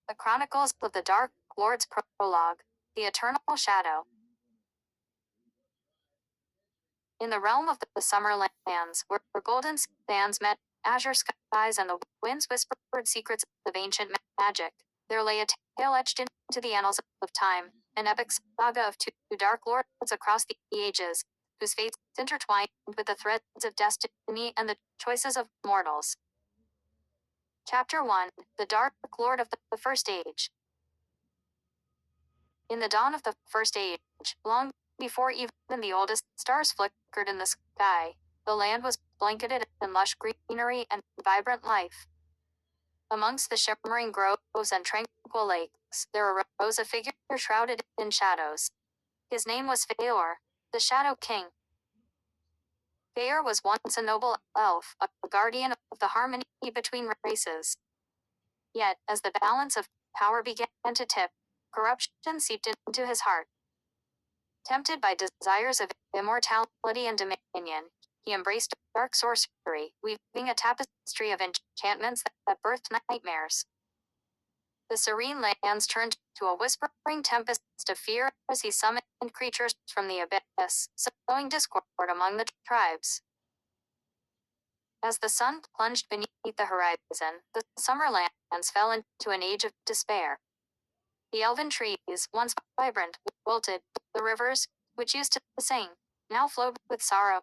The Chronicles of the Dark Lord's Prologue, The Eternal Shadow. In the realm of the summer lands, where golden sands met azure skies and the winds whispered secrets of ancient magic, there lay a tale etched into the annals of time, an epic saga of two dark lords across the ages, whose fates intertwined with the threads of destiny and the choices of mortals. Chapter 1: The Dark Lord of the First Age. In the dawn of the First Age, long before even the oldest stars flickered in the sky, the land was blanketed in lush greenery and vibrant life. Amongst the shimmering groves and tranquil lakes, there arose a figure shrouded in shadows. His name was Feor, the Shadow King. Feor was once a noble elf, a guardian of the harmony between races. Yet, as the balance of power began to tip, corruption seeped into his heart. Tempted by desires of immortality and dominion, he embraced dark sorcery, weaving a tapestry of enchantments that birthed nightmares. The serene lands turned to a whispering tempest of fear as he summoned creatures from the abyss, sowing discord among the tribes. As the sun plunged beneath the horizon, the summer lands fell into an age of despair. The elven trees, once vibrant, wilted. The rivers, which used to sing, now flowed with sorrow.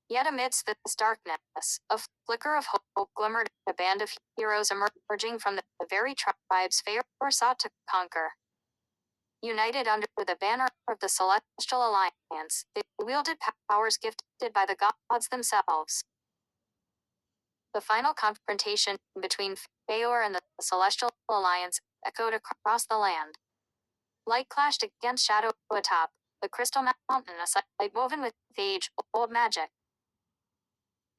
Yet amidst this darkness, a flicker of hope glimmered, a band of heroes emerging from the very tribes Feor sought to conquer. United under the banner of the Celestial Alliance, they wielded powers gifted by the gods themselves. The final confrontation between Feor and the Celestial Alliance echoed across the land. Light clashed against shadow atop the Crystal Mountain, a sight woven with age-old magic.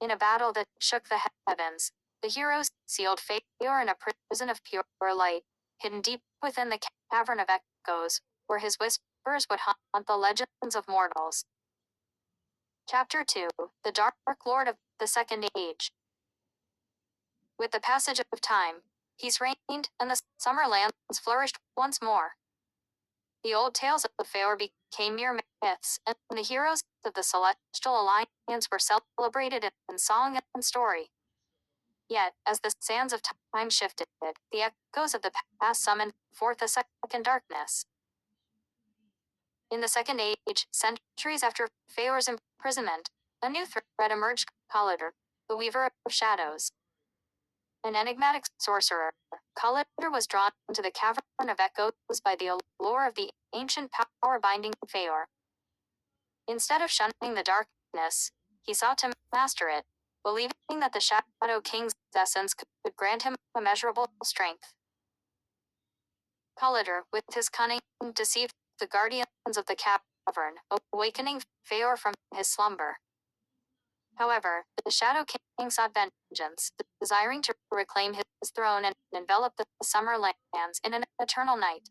In a battle that shook the heavens, the heroes sealed Feor in a prison of pure light, hidden deep within the cavern of echoes, where his whispers would haunt the legends of mortals. Chapter 2: The Dark Lord of the Second Age. With the passage of time, peace reigned, and the summer lands flourished once more. The old tales of Feor became mere myths, and the heroes of the Celestial Alliance were celebrated in song and story. Yet, as the sands of time shifted, the echoes of the past summoned forth a second darkness. In the Second Age, centuries after Feor's imprisonment, a new threat emerged: Kalidar, the Weaver of Shadows. An enigmatic sorcerer, Kalidar was drawn to the cavern of echoes by the allure of the ancient power binding Feor. Instead of shunning the darkness, he sought to master it, believing that the Shadow King's essence could grant him immeasurable strength. Kalidar, with his cunning, deceived the guardians of the cavern, awakening Feor from his slumber. However, the Shadow King sought vengeance, desiring to reclaim his throne and envelop the summer lands in an eternal night.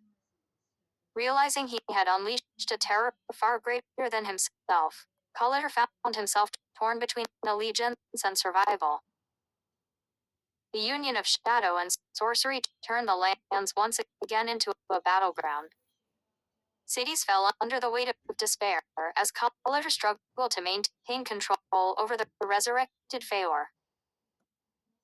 Realizing he had unleashed a terror far greater than himself, Kalidar found himself torn between allegiance and survival. The union of shadow and sorcery turned the lands once again into a battleground. Cities fell under the weight of despair as Kalidar struggled to maintain control over the resurrected Feor.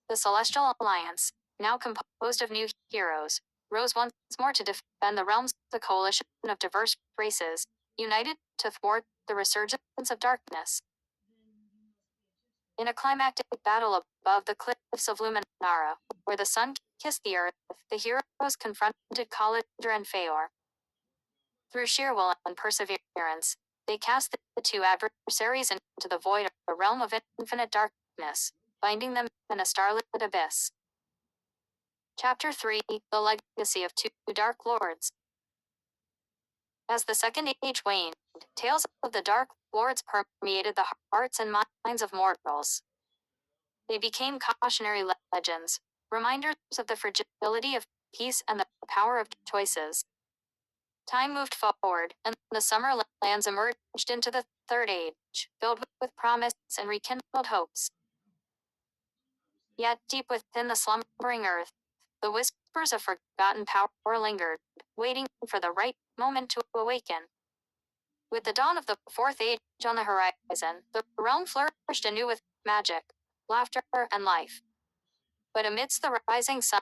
The Celestial Alliance, now composed of new heroes, rose once more to defend the realms. The coalition of diverse races, united to thwart the resurgence of darkness. In a climactic battle above the cliffs of Luminara, where the sun kissed the earth, the heroes confronted Kalidar and Feor. Through sheer will and perseverance, they cast the two adversaries into the void of a realm of infinite darkness, binding them in a starlit abyss. Chapter 3: The Legacy of Two Dark Lords. As the Second Age waned, tales of the Dark Lords permeated the hearts and minds of mortals. They became cautionary legends, reminders of the fragility of peace and the power of choices. Time moved forward, and the summer lands emerged into the Third Age, filled with promise and rekindled hopes. Yet deep within the slumbering earth, the whisper whispers of forgotten power lingered, waiting for the right moment to awaken. With the dawn of the Fourth Age on the horizon, the realm flourished anew with magic, laughter, and life. But amidst the rising sun,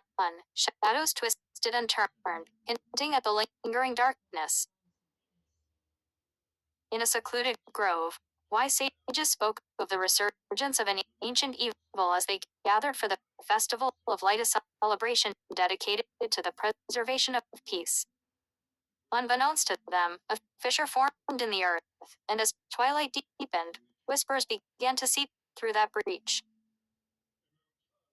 shadows twisted and turned, hinting at the lingering darkness. In a secluded grove, wise sages spoke of the resurgence of an ancient evil as they gathered for the Festival of Light, a celebration dedicated to the preservation of peace. Unbeknownst to them, a fissure formed in the earth, and as twilight deepened, whispers began to seep through that breach.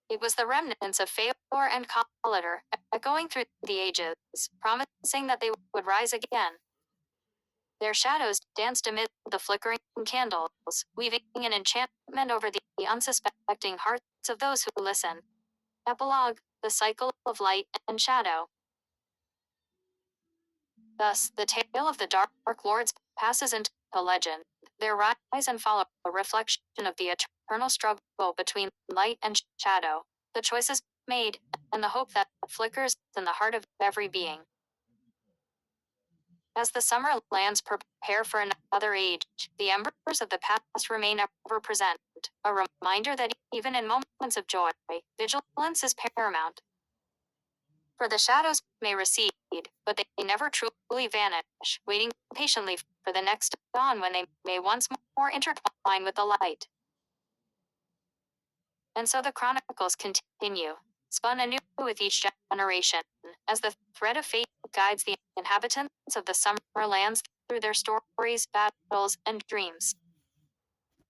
It was the remnants of Feor and Collider, echoing through the ages, promising that they would rise again. Their shadows danced amid the flickering candles, weaving an enchantment over the unsuspecting hearts of those who listen. Epilogue: the cycle of light and shadow. Thus, the tale of the Dark Lords passes into legend. Their rise and fall a reflection of the eternal struggle between light and shadow, the choices made, and the hope that flickers in the heart of every being. As the summer lands prepare for another age, the embers of the past remain ever present, a reminder that even in moments of joy, vigilance is paramount. For the shadows may recede, but they never truly vanish, waiting patiently for the next dawn when they may once more intertwine with the light. And so the chronicles continue, spun anew with each generation, as the thread of fate guides the inhabitants of the summer lands through their stories, battles, and dreams.